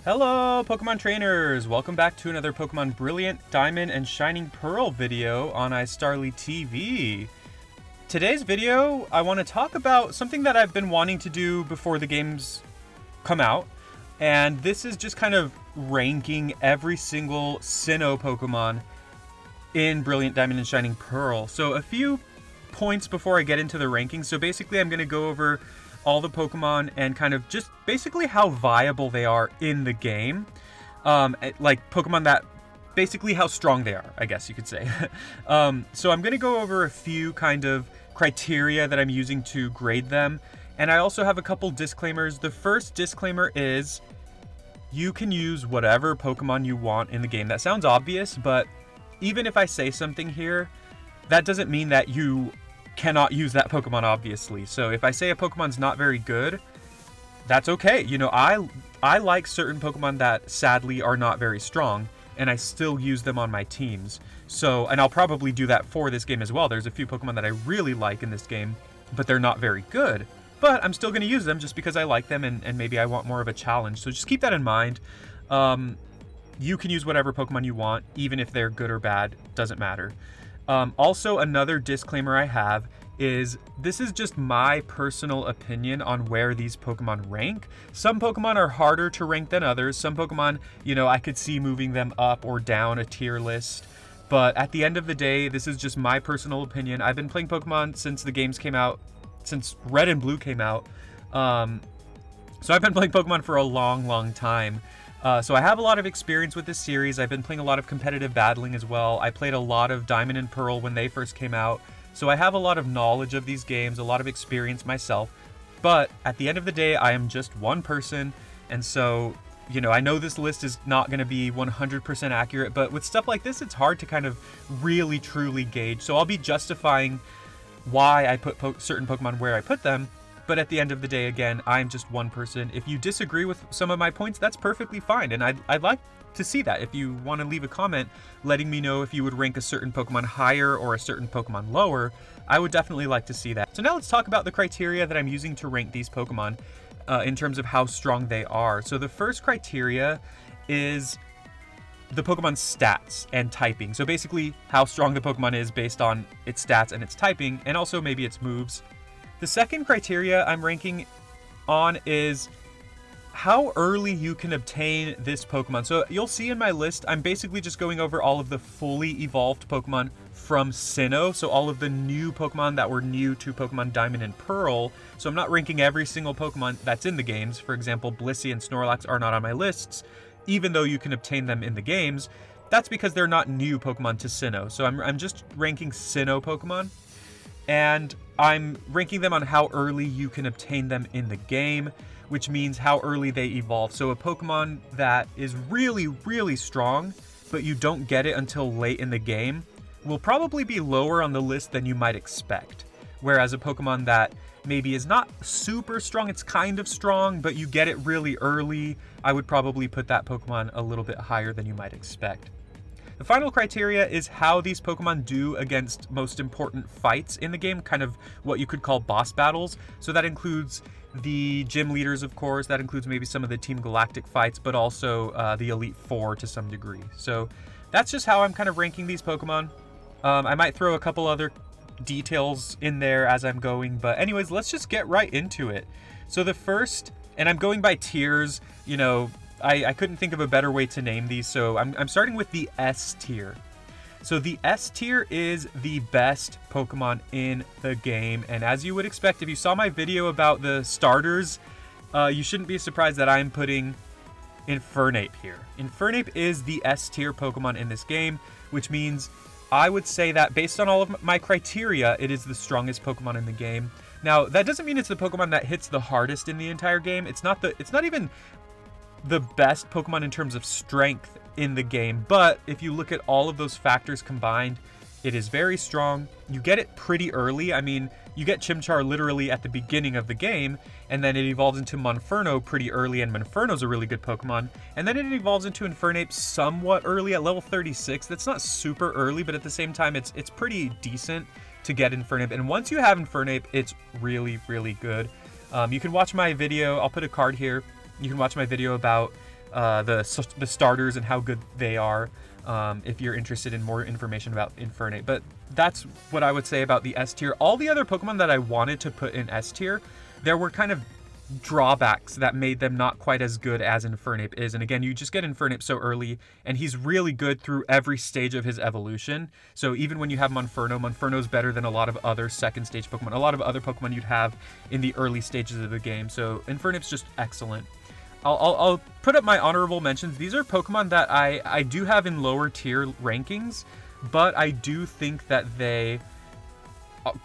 Hello, Pokemon trainers! Welcome back to another Pokemon Brilliant Diamond and Shining Pearl video on iStarly TV. Today's video, I want to talk about something that I've been wanting to do before the games come out, and this is just kind of ranking every single Sinnoh Pokemon in Brilliant Diamond and Shining Pearl. So a few points before I get into the rankings. So basically I'm going to go over all the Pokemon and kind of just basically how viable they are in the game. Like Pokemon that basically how strong they are, I guess you could say. So I'm going to go over a few kind of criteria that I'm using to grade them. And I also have a couple disclaimers. The first disclaimer is you can use whatever Pokemon you want in the game. That sounds obvious, but even if I say something here, that doesn't mean that you cannot use that Pokemon, obviously. So if I say a Pokemon's not very good, that's okay. You know, I like certain Pokemon that sadly are not very strong, and I still use them on my teams. So, and I'll probably do that for this game as well. There's a few Pokemon that I really like in this game, but they're not very good. But I'm still going to use them just because I like them and maybe I want more of a challenge. So just keep that in mind. You can use whatever Pokemon you want, even if they're good or bad, doesn't matter. Also, another disclaimer I have is this is just my personal opinion on where these Pokemon rank. Some Pokemon are harder to rank than others. Some Pokemon, you know, I could see moving them up or down a tier list. But at the end of the day, this is just my personal opinion. I've been playing Pokemon since the games came out, since Red and Blue came out. So I've been playing Pokemon for a long time. So I have a lot of experience with this series. I've been playing a lot of competitive battling as well. I played a lot of Diamond and Pearl when they first came out. So I have a lot of knowledge of these games, a lot of experience myself. But at the end of the day, I am just one person. And so, you know, I know this list is not going to be 100% accurate, but with stuff like this, it's hard to kind of really truly gauge. So I'll be justifying why I put certain Pokemon where I put them. But at the end of the day, again, I'm just one person. If you disagree with some of my points, that's perfectly fine. And I'd like to see that. If you want to leave a comment letting me know if you would rank a certain Pokemon higher or a certain Pokemon lower, I would definitely like to see that. So now let's talk about the criteria that I'm using to rank these Pokemon in terms of how strong they are. So the first criteria is the Pokemon's stats and typing. So basically how strong the Pokemon is based on its stats and its typing, and also maybe its moves. The second criteria I'm ranking on is how early you can obtain this Pokemon. So you'll see in my list, I'm basically just going over all of the fully evolved Pokemon from Sinnoh. So all of the new Pokemon that were new to Pokemon Diamond and Pearl. So I'm not ranking every single Pokemon that's in the games. For example, Blissey and Snorlax are not on my lists, even though you can obtain them in the games. That's because they're not new Pokemon to Sinnoh. So I'm just ranking Sinnoh Pokemon. And I'm ranking them on how early you can obtain them in the game, which means how early they evolve. So a Pokemon that is really strong, but you don't get it until late in the game, will probably be lower on the list than you might expect. Whereas a Pokemon that maybe is not super strong, it's kind of strong, but you get it really early, I would probably put that Pokemon a little bit higher than you might expect. The final criteria is how these Pokemon do against most important fights in the game, kind of what you could call boss battles. So that includes the gym leaders, of course, that includes maybe some of the Team Galactic fights, but also the Elite Four to some degree. So that's just how I'm kind of ranking these Pokemon. I might throw a couple other details in there as I'm going, but anyways, let's just get right into it. So the first, and I'm going by tiers, you know, I couldn't think of a better way to name these, so I'm starting with the S tier. So the S tier is the best Pokemon in the game, and as you would expect, if you saw my video about the starters, you shouldn't be surprised that I'm putting Infernape here. Infernape is the S tier Pokemon in this game, which means I would say that based on all of my criteria, it is the strongest Pokemon in the game. Now, that doesn't mean it's the Pokemon that hits the hardest in the entire game. It's not even the best Pokemon in terms of strength in the game, but if you look at all of those factors combined, it is very strong. You get it pretty early. I mean, you get Chimchar literally at the beginning of the game, and then it evolves into Monferno pretty early, and Monferno's a really good Pokemon. And then it evolves into Infernape somewhat early at level 36. That's not super early, but at the same time, it's pretty decent to get Infernape. And once you have Infernape, it's really good. You can watch my video. I'll put a card here. You can watch my video about the starters and how good they are, if you're interested in more information about Infernape. But that's what I would say about the S tier. All the other Pokemon that I wanted to put in S tier, there were kind of drawbacks that made them not quite as good as Infernape is. And again, you just get Infernape so early, and he's really good through every stage of his evolution. So even when you have Monferno's better than a lot of other second stage Pokemon, a lot of other Pokemon you'd have in the early stages of the game. So Infernape's just excellent. I'll put up my honorable mentions. These are Pokemon that I do have in lower tier rankings, but I do think that they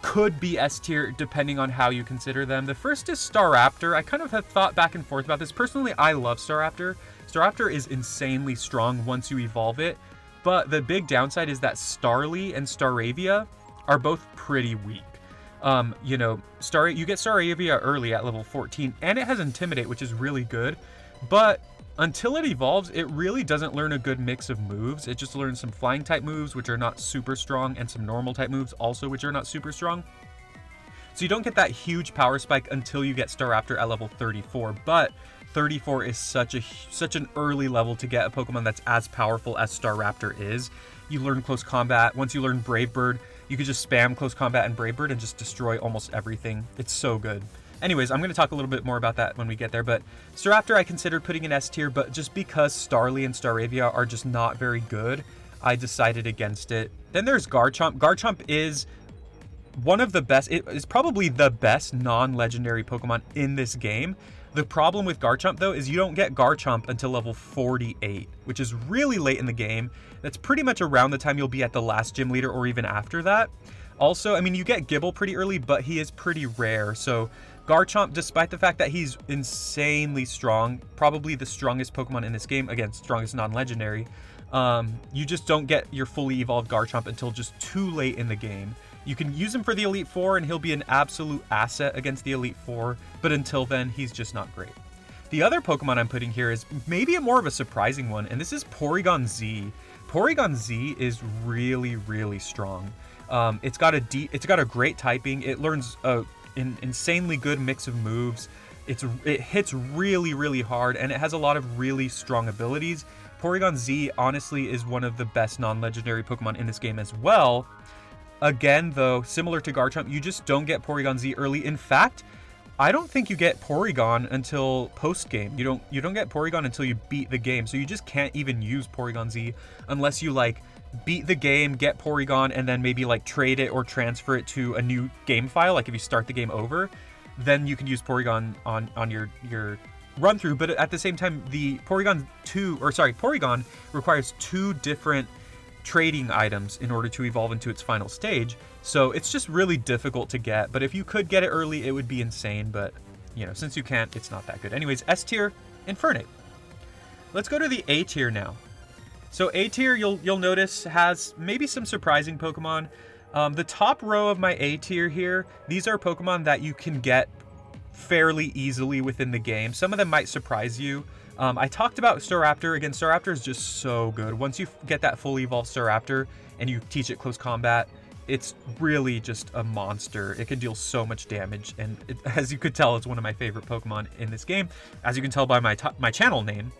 could be S tier depending on how you consider them. The first is Staraptor. I kind of have thought back and forth about this. Personally, I love Staraptor. Staraptor is insanely strong once you evolve it, but the big downside is that Starly and Staravia are both pretty weak. You know, you get Staravia early at level 14, and it has Intimidate, which is really good, but until it evolves, it really doesn't learn a good mix of moves. It just learns some flying type moves, which are not super strong, and some normal type moves also, which are not super strong. So you don't get that huge power spike until you get Staraptor at level 34, but 34 is such an early level to get a Pokemon that's as powerful as Staraptor is. You learn close combat. Once you learn Brave Bird, you could just spam close combat and Brave Bird and just destroy almost everything. It's so good. Anyways, I'm going to talk a little bit more about that when we get there, but Staraptor I considered putting in S tier, but just because Starly and Staravia are just not very good, I decided against it. Then there's Garchomp. Garchomp is one of the best, it is probably the best non-legendary Pokemon in this game. The problem with Garchomp, though, is you don't get Garchomp until level 48, which is really late in the game. That's pretty much around the time you'll be at the last gym leader or even after that. Also, I mean, you get Gibble pretty early, but he is pretty rare. So Garchomp, despite the fact that he's insanely strong, probably the strongest Pokemon in this game, again, strongest non-legendary, you just don't get your fully evolved Garchomp until just too late in the game. You can use him for the Elite Four, and he'll be an absolute asset against the Elite Four, but until then, he's just not great. The other Pokemon I'm putting here is maybe more of a surprising one, and this is Porygon Z. Porygon Z is really, really strong. It's got a great typing. It learns an insanely good mix of moves. It hits really, really hard, and it has a lot of really strong abilities. Porygon Z honestly is one of the best non-legendary Pokemon in this game as well. Again, though, similar to Garchomp, you just don't get Porygon Z early. In fact, I don't think you get Porygon until post-game. You don't get Porygon until you beat the game, so you just can't even use Porygon Z unless you, like, beat the game, get Porygon, and then maybe, like, trade it or transfer it to a new game file. Like, if you start the game over, then you can use Porygon on your run-through. But at the same time, the Porygon requires 2 different trading items in order to evolve into its final stage, so it's just really difficult to get. But if you could get it early, it would be insane, but you know, since you can't, it's not that good. Anyways, S tier, Infernape. Let's go to the A tier now. So A tier, you'll notice, has maybe some surprising Pokemon. The top row of my A tier here, these are Pokemon that you can get fairly easily within the game. Some of them might surprise you. I talked about Staraptor. Again, Staraptor is just so good. Once you get that fully evolved Staraptor and you teach it close combat, it's really just a monster. It can deal so much damage, and as you could tell, it's one of my favorite Pokemon in this game, as you can tell by my channel name.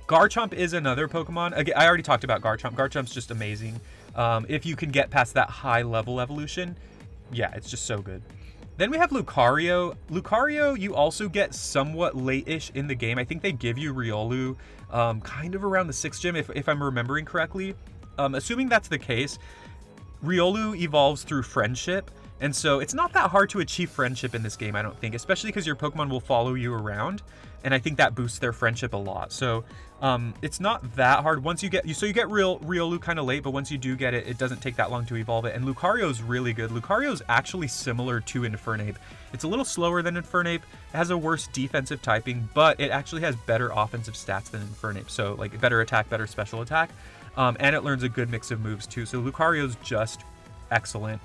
Garchomp is another Pokemon. Again, I already talked about Garchomp. Garchomp's just amazing. If you can get past that high level evolution, yeah, it's just so good. Then we have Lucario. Lucario, you also get somewhat late-ish in the game. I think they give you Riolu kind of around the 6th gym, if I'm remembering correctly. Assuming that's the case, Riolu evolves through friendship, and so it's not that hard to achieve friendship in this game, I don't think, especially because your Pokemon will follow you around, and I think that boosts their friendship a lot. So it's not that hard. Once you get Riolu kind of late, but once you do get it, it doesn't take that long to evolve it. And Lucario is really good. Lucario is actually similar to Infernape. It's a little slower than Infernape. It has a worse defensive typing, but it actually has better offensive stats than Infernape. So like better attack, better special attack, and it learns a good mix of moves too. So Lucario's just excellent.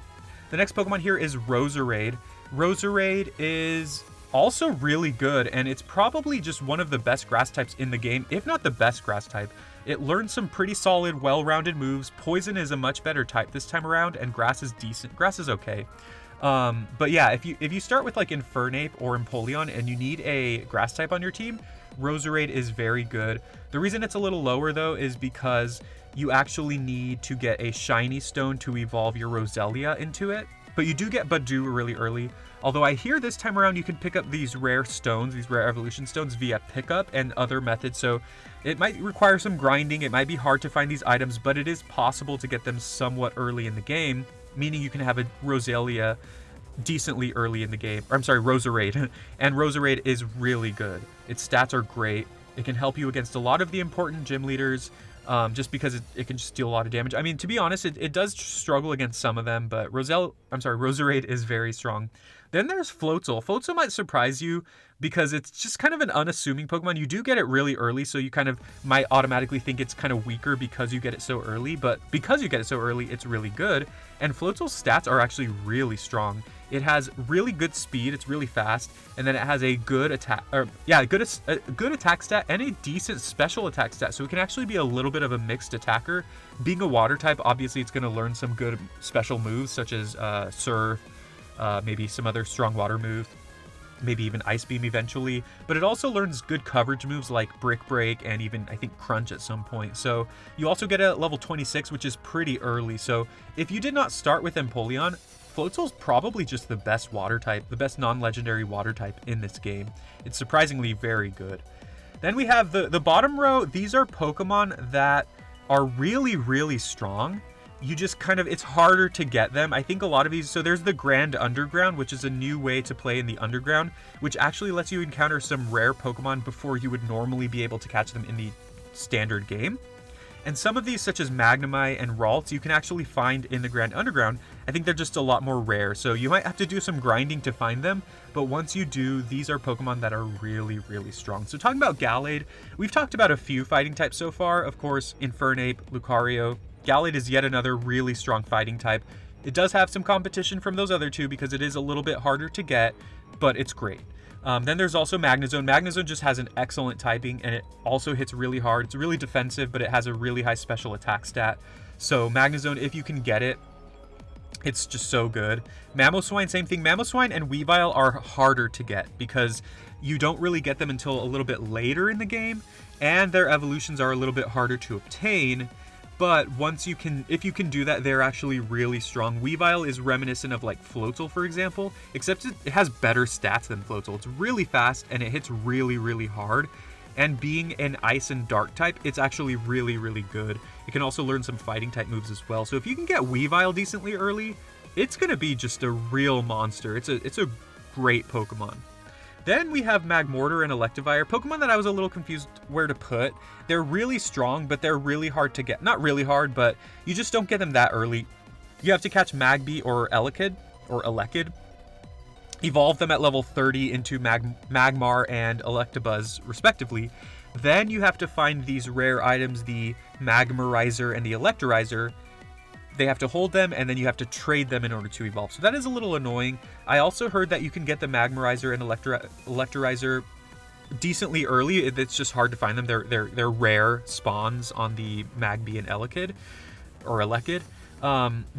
The next Pokemon here is Roserade. Roserade is also really good, and it's probably just one of the best grass types in the game, if not the best grass type. It learns some pretty solid, well-rounded moves. Poison is a much better type this time around, and grass is decent. Grass is okay. But yeah, if you start with like Infernape or Empoleon and you need a grass type on your team, Roserade is very good. The reason it's a little lower though is because you actually need to get a shiny stone to evolve your Roselia into it. But you do get Badu really early. Although I hear this time around you can pick up these rare stones, these rare evolution stones via pickup and other methods. So it might require some grinding. It might be hard to find these items, but it is possible to get them somewhat early in the game, meaning you can have a Roselia decently early in the game. Or I'm sorry, Roserade. And Roserade is really good. Its stats are great. It can help you against a lot of the important gym leaders. Just because it can just deal a lot of damage. I mean, to be honest, it does struggle against some of them, but Roserade is very strong. Then there's Floatzel. Floatzel might surprise you because it's just kind of an unassuming Pokemon. You do get it really early, so you kind of might automatically think it's kind of weaker because you get it so early, but because you get it so early, it's really good. And Floatzel's stats are actually really strong. It has really good speed, it's really fast, and then it has a good attack, a good attack stat and a decent special attack stat, so it can actually be a little bit of a mixed attacker. Being a water type, obviously it's going to learn some good special moves, such as Surf, maybe some other strong water moves, maybe even Ice Beam eventually, but it also learns good coverage moves like Brick Break and even, I think, Crunch at some point. So you also get it at level 26, which is pretty early. So if you did not start with Empoleon, Floatzel's probably just the best water type, the best non-legendary water type in this game. It's surprisingly very good. Then we have the bottom row. These are Pokemon that are really, really strong. You just kind of, it's harder to get them. I think a lot of these, so there's the Grand Underground, which is a new way to play in the underground, which actually lets you encounter some rare Pokemon before you would normally be able to catch them in the standard game. And some of these, such as Magnemite and Ralts, you can actually find in the Grand Underground. I think they're just a lot more rare, so you might have to do some grinding to find them, but once you do, these are Pokemon that are really, really strong. So talking about Gallade, we've talked about a few fighting types so far. Of course, Infernape, Lucario. Gallade is yet another really strong fighting type. It does have some competition from those other two because it is a little bit harder to get, but it's great. Then there's also Magnezone. Magnezone just has an excellent typing, and it also hits really hard. It's really defensive, but it has a really high special attack stat. So Magnezone, if you can get it, it's just so good. Mamoswine, same thing. Mamoswine and Weavile are harder to get because you don't really get them until a little bit later in the game, and their evolutions are a little bit harder to obtain. But once you can, if you can do that, they're actually really strong. Weavile is reminiscent of like Floatzel, for example, except it has better stats than Floatzel. It's really fast and it hits really, really hard. And being an Ice and Dark type, it's actually really, really good. It can also learn some fighting type moves as well. So if you can get Weavile decently early, it's going to be just a real monster. It's a great Pokemon. Then we have Magmortar and Electivire, Pokemon that I was a little confused where to put. They're really strong, but they're really hard to get. Not really hard, but you just don't get them that early. You have to catch Magby or Elekid, evolve them at level 30 into Magmar and Electabuzz, respectively. Then you have to find these rare items, the Magmarizer and the Electorizer. They have to hold them, and then you have to trade them in order to evolve. So that is a little annoying. I also heard that you can get the Magmarizer and Electorizer decently early. It's just hard to find them. They're rare spawns on the Magby and Elekid.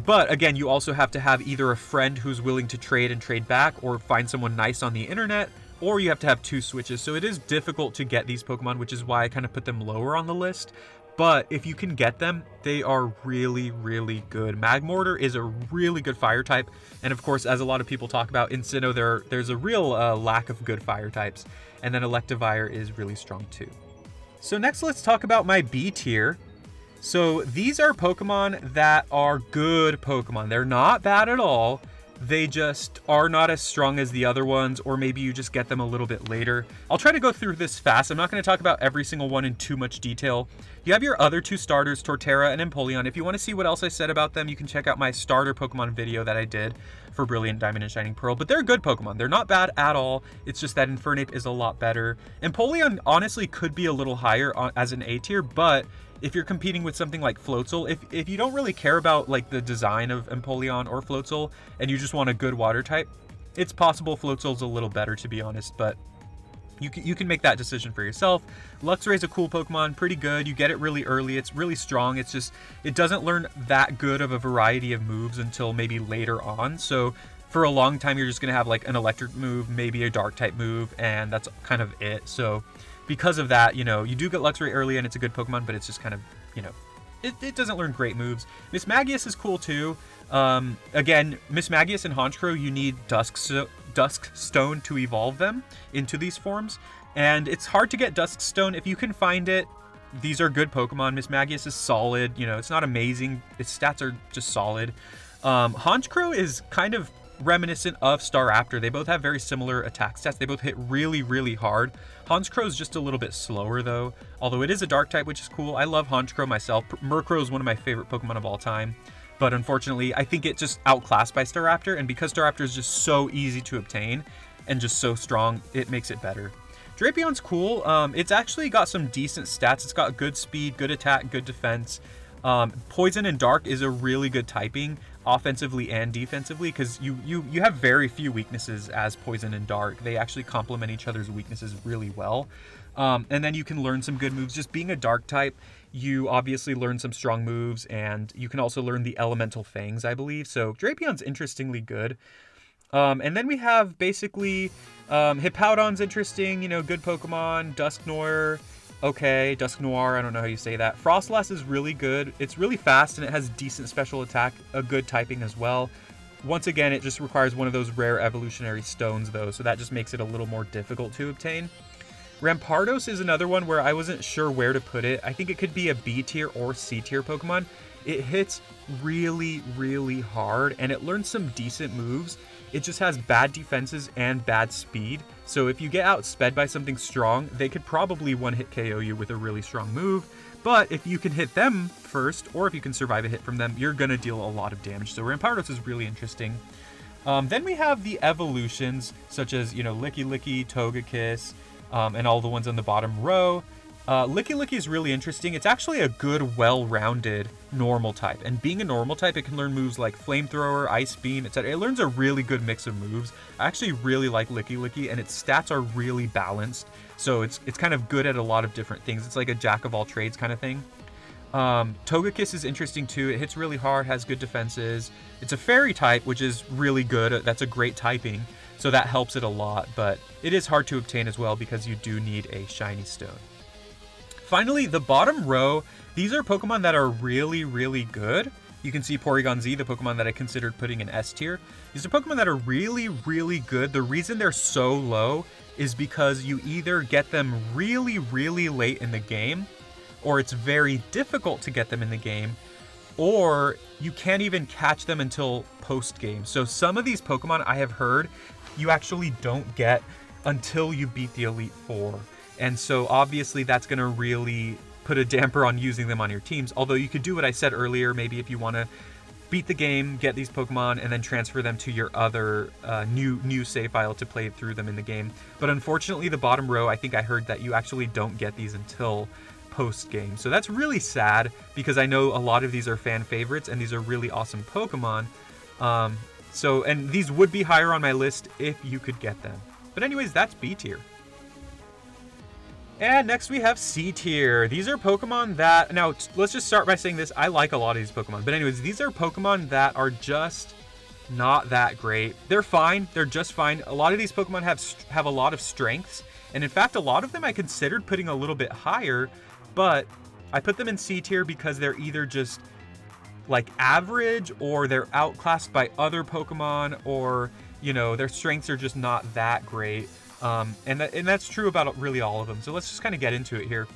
But again, you also have to have either a friend who's willing to trade and trade back, or find someone nice on the internet, or you have to have 2 switches. So it is difficult to get these Pokemon, which is why I kind of put them lower on the list. But if you can get them, they are really, really good. Magmortar is a really good fire type. And of course, as a lot of people talk about, in Sinnoh, there's a real lack of good fire types. And then Electivire is really strong too. So next, let's talk about my B tier. So these are Pokemon that are good Pokemon. They're not bad at all. They just are not as strong as the other ones, or maybe you just get them a little bit later. I'll try to go through this fast. I'm not going to talk about every single one in too much detail. You have your other 2 starters, Torterra and Empoleon. If you want to see what else I said about them, you can check out my starter Pokemon video that I did for Brilliant Diamond and Shining Pearl. But they're good Pokemon. They're not bad at all. It's just that Infernape is a lot better. Empoleon honestly could be a little higher as an A tier, but if you're competing with something like Floatzel, if you don't really care about like the design of Empoleon or Floatzel, and you just want a good water type, it's possible Floatzel's a little better, to be honest, but you can make that decision for yourself. Luxray's a cool Pokemon, pretty good. You get it really early. It's really strong. It's just, it doesn't learn that good of a variety of moves until maybe later on. So for a long time, you're just going to have like an electric move, maybe a dark type move, and that's kind of it. So because of that, you do get Luxray early and it's a good Pokemon, but it's just kind of, it doesn't learn great moves. Miss Magius is cool too. Again, Miss Magius and Honchkrow, you need Dusk Stone to evolve them into these forms. And it's hard to get Dusk Stone. If you can find it, these are good Pokemon. Miss Magius is solid. It's not amazing. Its stats are just solid. Honchkrow is kind of reminiscent of Staraptor. They both have very similar attack stats. They both hit really, really hard. Honchkrow is just a little bit slower though, although it is a dark type, which is cool. I love Honchkrow myself. Murkrow is one of my favorite Pokemon of all time, but unfortunately I think it's just outclassed by Staraptor, and because Staraptor is just so easy to obtain and just so strong, it makes it better. Drapion's cool. It's actually got some decent stats. It's got good speed, good attack, good defense. Poison and Dark is a really good typing, offensively and defensively, because you have very few weaknesses as Poison and Dark. They actually complement each other's weaknesses really well. And then you can learn some good moves. Just being a Dark type, you obviously learn some strong moves, and you can also learn the Elemental Fangs, I believe. So Drapion's interestingly good. And then we have basically Hippowdon's interesting, good Pokemon. Dusknoir, okay. Dusknoir, I don't know how you say that. Frostlass is really good. It's really fast and it has decent special attack, a good typing as well. Once again, it just requires one of those rare evolutionary stones though, so that just makes it a little more difficult to obtain. Rampardos is another one where I wasn't sure where to put it. I think it could be a B tier or C tier Pokemon. It hits really, really hard and it learns some decent moves. It just has bad defenses and bad speed. So if you get outsped by something strong, they could probably one-hit KO you with a really strong move. But if you can hit them first, or if you can survive a hit from them, you're going to deal a lot of damage. So Rampardos is really interesting. Then we have the evolutions, such as, Licky Licky, Togekiss, and all the ones on the bottom row. Licky Licky is really interesting. It's actually a good, well-rounded normal type. And being a normal type, it can learn moves like Flamethrower, Ice Beam, etc. It learns a really good mix of moves. I actually really like Licky Licky, and its stats are really balanced. So it's kind of good at a lot of different things. It's like a jack of all trades kind of thing. Togekiss is interesting too. It hits really hard, has good defenses. It's a fairy type, which is really good. That's a great typing. So that helps it a lot, but it is hard to obtain as well because you do need a shiny stone. Finally, the bottom row, these are Pokemon that are really, really good. You can see Porygon Z, the Pokemon that I considered putting in S tier. These are Pokemon that are really, really good. The reason they're so low is because you either get them really, really late in the game, or it's very difficult to get them in the game, or you can't even catch them until post-game. So some of these Pokemon I have heard you actually don't get until you beat the Elite Four. And so obviously that's going to really put a damper on using them on your teams. Although you could do what I said earlier, maybe if you want to beat the game, get these Pokemon, and then transfer them to your other new save file to play through them in the game. But unfortunately, the bottom row, I think I heard that you actually don't get these until post-game. So that's really sad because I know a lot of these are fan favorites and these are really awesome Pokemon. And these would be higher on my list if you could get them. But anyways, that's B tier. And next we have C tier. These are Pokemon that, now let's just start by saying this, I like a lot of these Pokemon, but anyways, these are Pokemon that are just not that great. They're fine, they're just fine. A lot of these Pokemon have a lot of strengths, and in fact, a lot of them I considered putting a little bit higher, but I put them in C tier because they're either just like average, or they're outclassed by other Pokemon, or, their strengths are just not that great. And that's true about really all of them. So let's just kind of get into it here.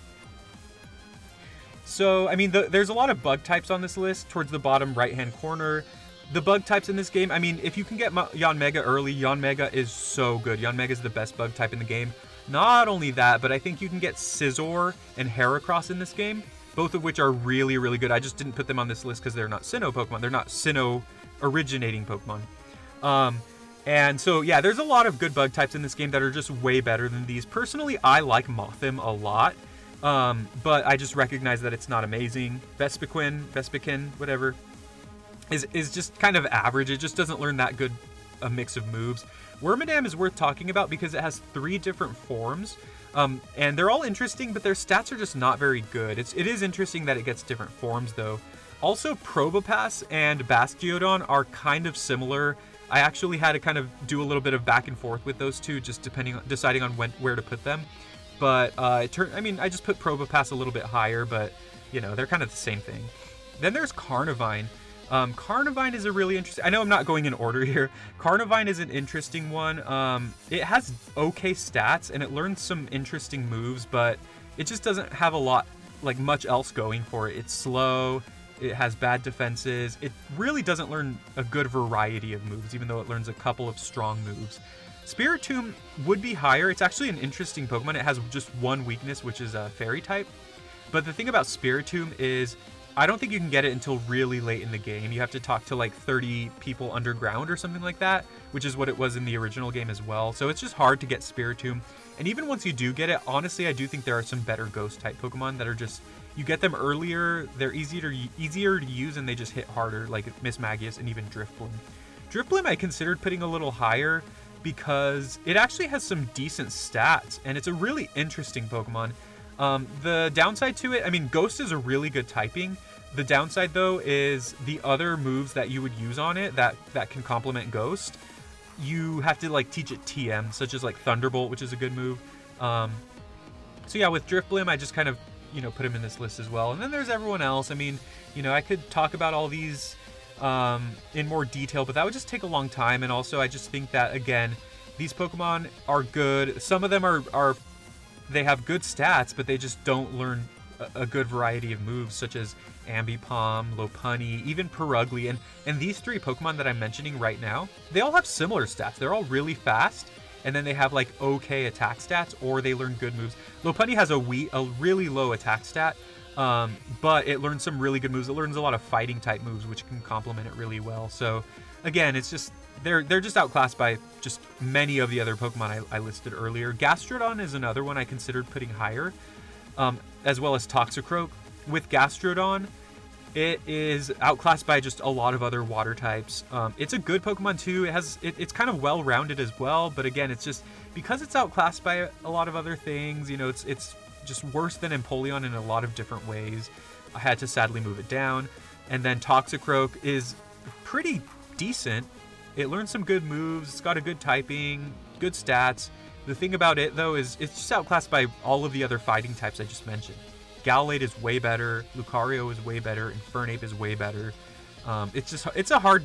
So, I mean, there's a lot of bug types on this list towards the bottom right-hand corner. The bug types in this game, I mean, if you can get Yanmega early, Yanmega is so good. Yanmega is the best bug type in the game. Not only that, but I think you can get Scizor and Heracross in this game, both of which are really, really good. I just didn't put them on this list because they're not Sinnoh Pokemon. They're not Sinnoh originating Pokemon. And so, yeah, there's a lot of good bug types in this game that are just way better than these. Personally, I like Mothim a lot, but I just recognize that it's not amazing. Vespiquen, whatever, is just kind of average. It just doesn't learn that good a mix of moves. Wormadam is worth talking about because it has 3 different forms, and they're all interesting, but their stats are just not very good. It is interesting that it gets different forms, though. Also, Probopass and Bastiodon are kind of similar. I actually had to kind of do a little bit of back and forth with those two, just deciding on where to put them. but I just put Probopass a little bit higher, but you know, they're kind of the same thing. Then there's Carnivine. Carnivine is a really interesting... I know I'm not going in order here. Carnivine is an interesting one. It has okay stats, and it learns some interesting moves, but it just doesn't have a lot, like, much else going for it. It's slow. It has bad defenses. It really doesn't learn a good variety of moves, even though it learns a couple of strong moves. Spiritomb would be higher. It's actually an interesting Pokemon. It has just one weakness, which is a Fairy type. But the thing about Spiritomb is I don't think you can get it until really late in the game. You have to talk to like 30 people underground or something like that, which is what it was in the original game as well. So it's just hard to get Spiritomb. And even once you do get it, honestly, I do think there are some better Ghost-type Pokemon that are just... You get them earlier, they're easier to use, and they just hit harder, like Mismagius and even Drifblim. Drifblim I considered putting a little higher because it actually has some decent stats, and it's a really interesting Pokemon. The downside to it, I mean, Ghost is a really good typing. The downside, though, is the other moves that you would use on it that can complement Ghost. You have to, like, teach it TM, such as, like, Thunderbolt, which is a good move. So, yeah, with Drifblim, I just kind of, you know, put him in this list as well. And then there's everyone else. I mean, you know, I could talk about all these in more detail, but that would just take a long time. And also, I just think that, again, these Pokemon are good. Some of them are they have good stats, but they just don't learn a good variety of moves, such as Ambipom, Lopunny, even Purugly. And these three Pokemon that I'm mentioning right now, they all have similar stats. They're all really fast, and then they have like okay attack stats, or they learn good moves. Lopunny has a really low attack stat, but it learns some really good moves. It learns a lot of fighting type moves, which can complement it really well. So again, it's just they're just outclassed by just many of the other Pokemon I listed earlier. Gastrodon is another one I considered putting higher, as well as Toxicroak. With Gastrodon, it is outclassed by just a lot of other water types. It's a good Pokemon too. It's kind of well-rounded as well, but again, it's just because it's outclassed by a lot of other things. You know, it's just worse than Empoleon in a lot of different ways. I had to sadly move it down. And then Toxicroak is pretty decent. It learns some good moves. It's got a good typing, good stats. The thing about it, though, is it's just outclassed by all of the other fighting types I just mentioned. Gallade is way better. Lucario is way better. Infernape is way better. It's a hard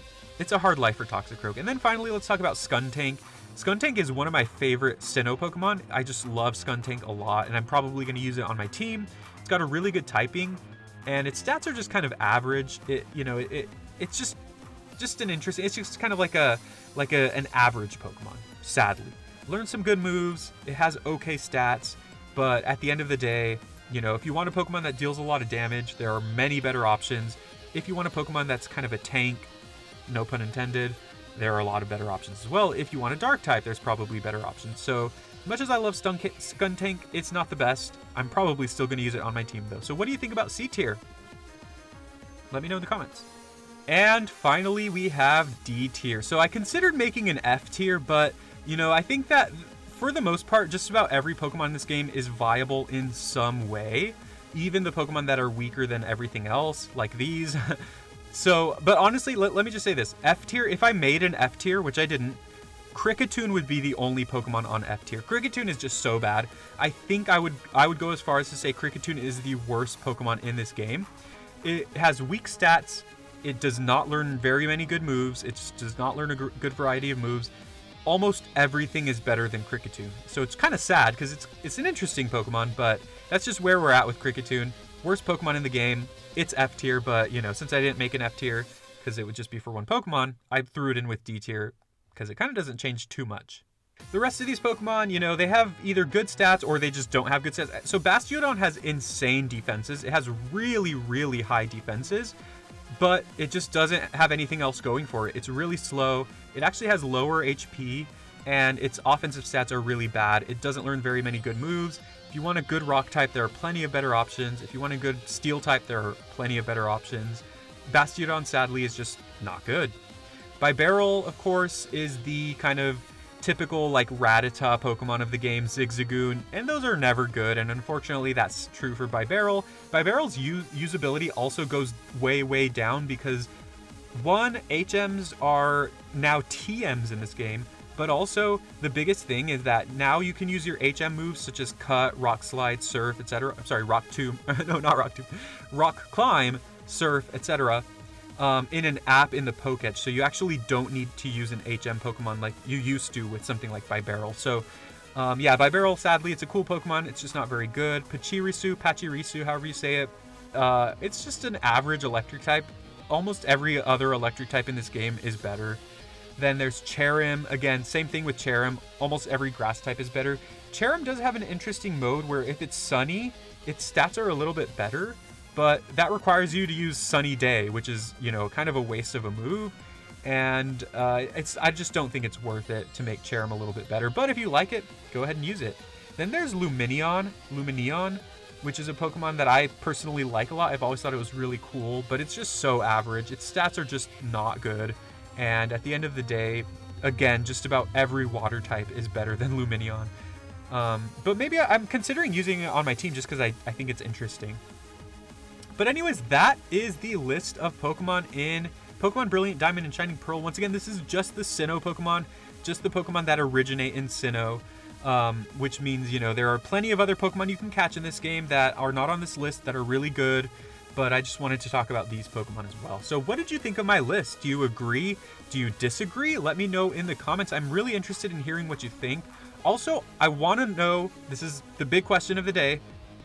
life for Toxicroak. And then finally, let's talk about Skuntank. Skuntank is one of my favorite Sinnoh Pokemon. I just love Skuntank a lot, and I'm probably going to use it on my team. It's got a really good typing, and its stats are just kind of average. It's just an interesting. It's just kind of like an average Pokemon. Sadly, learns some good moves. It has okay stats, but at the end of the day, you know, if you want a Pokemon that deals a lot of damage, there are many better options. If you want a Pokemon that's kind of a tank, no pun intended, there are a lot of better options as well. If you want a dark type, there's probably better options. So, as much as I love Skuntank, it's not the best. I'm probably still going to use it on my team, though. So what do you think about C tier? Let me know in the comments. And finally, we have D tier. So I considered making an F tier, but, you know, I think that for the most part, just about every Pokemon in this game is viable in some way. Even the Pokemon that are weaker than everything else, like these. So, but honestly, let me just say this. F tier, if I made an F tier, which I didn't, Kricketune would be the only Pokemon on F tier. Kricketune is just so bad. I think I would go as far as to say Kricketune is the worst Pokemon in this game. It has weak stats. It does not learn very many good moves. It just does not learn a good variety of moves. Almost everything is better than Kricketune. So it's kind of sad because it's an interesting Pokemon, but that's just where we're at with Kricketune. Worst Pokemon in the game. It's F tier, but, you know, since I didn't make an F tier because it would just be for one Pokemon, I threw it in with D tier because it kind of doesn't change too much. The rest of these Pokemon, you know, they have either good stats or they just don't have good stats. So Bastiodon has insane defenses. It has really, really high defenses, but it just doesn't have anything else going for it. It's really slow. It actually has lower HP, and its offensive stats are really bad. It doesn't learn very many good moves. If you want a good rock type, there are plenty of better options. If you want a good steel type, there are plenty of better options. Bastiodon, sadly, is just not good. Bibarel, of course, is the kind of typical, like, Rattata Pokemon of the game, Zigzagoon, and those are never good, and unfortunately that's true for Bibarel. Bibarel's usability also goes way, way down because, one, HMs are now TMs in this game. But also, the biggest thing is that now you can use your HM moves such as Cut, Rock Slide, Surf, etc. I'm sorry, Rock Tomb. No, not Rock Tomb. Rock Climb, Surf, etc. In an app in the Pokédex. So you actually don't need to use an HM Pokemon like you used to with something like Bibarel. So, yeah, Bibarel, sadly, it's a cool Pokemon. It's just not very good. Pachirisu, however you say it. It's just an average electric type. Almost every other electric type in this game is better. Then there's Cherim. Again, same thing with Cherim. Almost every grass type is better. Cherim does have an interesting mode where if it's sunny, its stats are a little bit better, but that requires you to use Sunny Day, which is, you know, kind of a waste of a move. And I just don't think it's worth it to make Cherim a little bit better. But if you like it, go ahead and use it. Then there's Lumineon, which is a Pokemon that I personally like a lot. I've always thought it was really cool, but it's just so average. Its stats are just not good. And at the end of the day, again, just about every water type is better than Lumineon. But maybe I'm considering using it on my team just because I think it's interesting. But anyways, that is the list of Pokemon in Pokemon Brilliant Diamond and Shining Pearl. Once again, this is just the Sinnoh Pokemon, just the Pokemon that originate in Sinnoh, which means, you know, there are plenty of other Pokemon you can catch in this game that are not on this list that are really good. But I just wanted to talk about these Pokemon as well. So what did you think of my list? Do you agree? Do you disagree? Let me know in the comments. I'm really interested in hearing what you think. Also, I want to know, this is the big question of the day,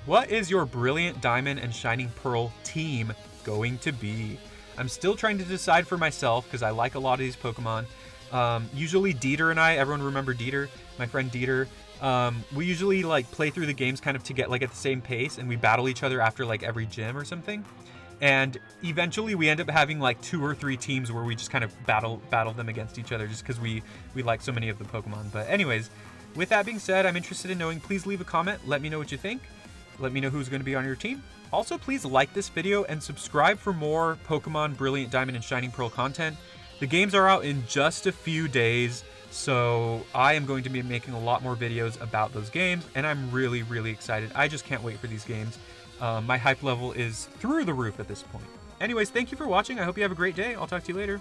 what is your Brilliant Diamond and Shining Pearl team going to be? I'm still trying to decide for myself because I like a lot of these Pokemon. Usually Dieter and I, everyone remember Dieter, my friend Dieter, we usually like play through the games kind of to get like at the same pace, and we battle each other after like every gym or something. And eventually we end up having like 2 or 3 teams where we just kind of battle them against each other just because we like so many of the Pokemon. But anyways, with that being said, I'm interested in knowing, please leave a comment. Let me know what you think. Let me know who's going to be on your team. Also, please like this video and subscribe for more Pokemon Brilliant Diamond and Shining Pearl content. The games are out in just a few days, so I am going to be making a lot more videos about those games, and I'm really, really excited. I just can't wait for these games. My hype level is through the roof at this point. Anyways, thank you for watching. I hope you have a great day. I'll talk to you later.